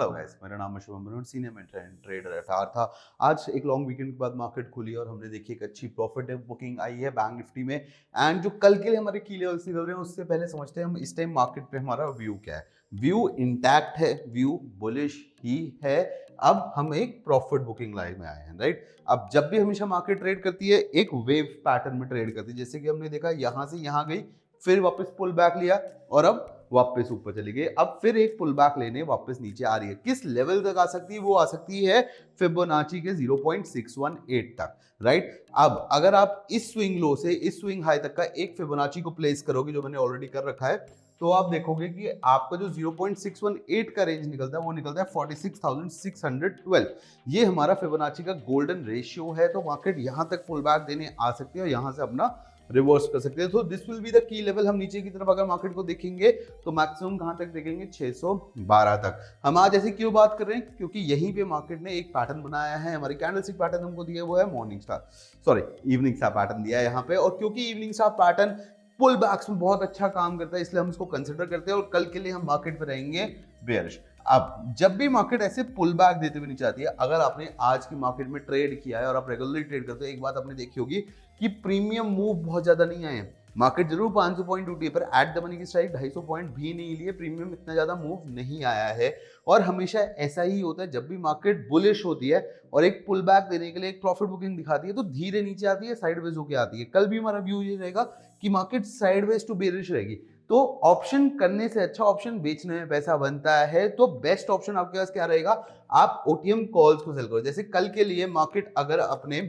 Hello guys, मेरा नाम है शुभम बनोट, सीनियर में ट्रेडर अटार था। आज एक लॉन्ग वीकेंड के बाद मार्केट खुली और हमने देखी एक अच्छी प्रॉफिट बुकिंग आई है बैंक निफ्टी में। एंड जो कल के लिए हमारे की लेवल्स निकल रहे हैं उससे पहले समझते हैं हम इस टाइम मार्केट पे हमारा व्यू क्या है। व्यू इंटैक्ट है, व्यू बुलिश ही है। अब हम एक प्रॉफिट बुकिंग लाइन में आए हैं, राइट। अब जब भी हमेशा मार्केट ट्रेड करती है एक वेव पैटर्न में ट्रेड करती है, जैसे कि हमने देखा यहाँ से यहाँ गई, फिर वापस पुल बैक लिया और अब वापस ऊपर चली गई, अब फिर एक पुल बैक लेने वापस नीचे आ रही है। किस लेवल तक आ सकती है? वो आ सकती है फिबोनाची के 0.618 तक, राइट। अब अगर आप इस स्विंग लो से इस स्विंग हाई तक का एक फिबोनाची को प्लेस करोगे, जो मैंने ऑलरेडी कर रखा है, तो आप देखोगे कि आपका जो 0.618 का रेंज निकलता है वो निकलता है 46,612। ये हमारा फिबोनाची का गोल्डन रेशियो है। तो मार्केट यहां तक पुल बैक देने आ सकती है और यहां से अपना रिवर्स कर सकते हैं। तो this will be the key level. हम नीचे की तरफ अगर मार्केट को देखेंगे तो मैक्सिमम कहां तक देखेंगे? 612 तक। हम आज ऐसे क्यों बात कर रहे हैं? क्योंकि यहीं पे मार्केट ने एक पैटर्न बनाया है। हमारी कैंडलस्टिक पैटर्न हमको दिया वो है morning star, sorry evening star pattern दिया है यहाँ पे। और क्योंकि इवनिंग स्टार पैटर्न पुल बैक्स में बहुत अच्छा काम करता है, इसलिए हम इसको कंसिडर करते हैं और कल के लिए हम मार्केट पे रहेंगे बेयरिश। अब जब भी मार्केट ऐसे पुल बैक देते हुए नीचे आती है, अगर आपने आज की मार्केट में ट्रेड किया है और आप रेगुलरली ट्रेड करते हो, एक बात आपने देखी होगी कि प्रीमियम मूव बहुत ज्यादा नहीं आए हैं। मार्केट जरूर 500 पॉइंट टूटी है, पर एट द मनी की स्ट्राइक 250 पॉइंट भी नहीं लिए, प्रीमियम इतना ज्यादा मूव नहीं आया है। और हमेशा ऐसा ही होता है, जब भी मार्केट बुलिश होती है और एक पुल बैक देने के लिए एक प्रॉफिट बुकिंग दिखाती है तो धीरे नीचे आती है, साइडवेज होकर आती है। कल भी हमारा व्यू ये रहेगा कि मार्केट साइडवेज टू बेरिश रहेगी। तो ऑप्शन करने से अच्छा ऑप्शन बेचने में पैसा बनता है। तो बेस्ट ऑप्शन आपके पास क्या रहेगा? आप ओटीएम कॉल्स को सेल करो। जैसे कल के लिए मार्केट अगर अपने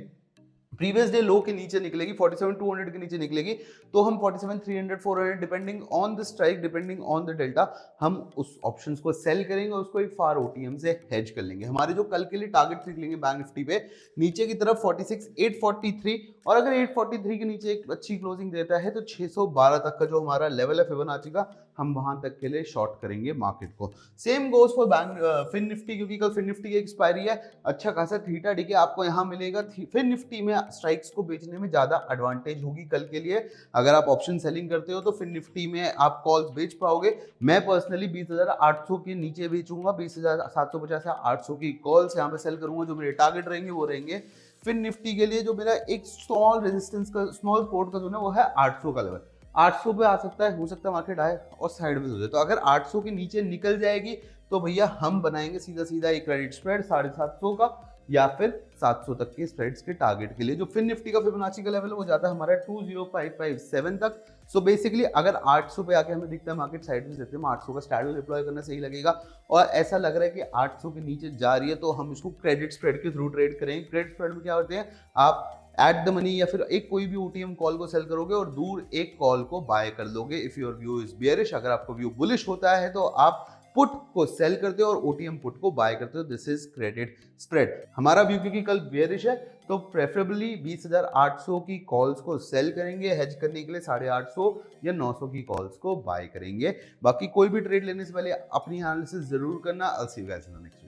प्रीवियस डे लो के नीचे निकलेगी, 47,200 के नीचे निकलेगी, तो हम 47,300 400 depending on the strike, depending on the delta, हम उस ऑप्शंस को सेल करेंगे और उसको एक फार ओटीएम से हेज कर लेंगे। हमारे जो कल के लिए टारगेट निकलेंगे बैंक निफ्टी पे नीचे की तरफ 46,843, और अगर 843 के नीचे एक अच्छी क्लोजिंग देता है तो 612 तक का जो हमारा लेवल है फिबोनाची का, हम वहां तक के लिए शॉर्ट करेंगे मार्केट को। Same goes for bank FinNifty, क्योंकि कल फिन निफ्टी की एक्सपायरी है। अच्छा खासा थीटा डीके आपको यहाँ मिलेगा। फिन निफ्टी में स्ट्राइक्स को बेचने में ज्यादा एडवांटेज होगी कल के लिए। अगर आप ऑप्शन सेलिंग करते हो तो फिन निफ्टी में आप कॉल्स बेच पाओगे। मैं पर्सनली 20,800 के नीचे बेचूंगा, 20,750 या 800 की कॉल्स यहाँ पे सेल करूंगा। जो मेरे टारगेट रहेंगे वो रहेंगे फिन निफ्टी के लिए। जो मेरा एक स्मॉल रेजिस्टेंस का, स्मॉल सपोर्ट का जोन है, वो है 800 का लेवल। 800 पे आ सकता है, हो सकता है मार्केट आए और साइडवेज हो जाए। तो अगर 800 के नीचे निकल जाएगी तो भैया हम बनाएंगे सीधा सीधा एक क्रेडिट स्प्रेड 750 का या फिर 700 तक के स्प्रेड्स के टारगेट के लिए। जो फिन निफ्टी का फिबोनाची का लेवल है वो जाता है हमारा 20557 तक। सो बेसिकली अगर 800 पे आके हमें दिखता है मार्केट साइड में देते हैं, 800 का स्ट्रैडल डिप्लॉय करना सही लगेगा। और ऐसा लग रहा है कि 800 के नीचे जा रही है तो हम इसको क्रेडिट स्प्रेड के थ्रू ट्रेड करेंगे। क्रेडिट स्प्रेड में क्या होते हैं? आप एट द मनी या फिर एक कोई भी ओटीएम कॉल को सेल करोगे और दूर एक कॉल को बाय कर लोगे if your view is bearish. अगर आपका व्यू बुलिश होता है तो आप पुट को सेल करते हो और ओटीएम पुट को बाय करते हो। This is credit spread. हमारा व्यू क्योंकि कल बियरिश है तो प्रेफरेबली 20,800 की कॉल्स को सेल करेंगे हेज करने के लिए, 850 या 900 की कॉल्स को बाय करेंगे। बाकी कोई भी ट्रेड लेने से पहले अपनी एनालिसिस जरूर करना। I'll see you guys in the next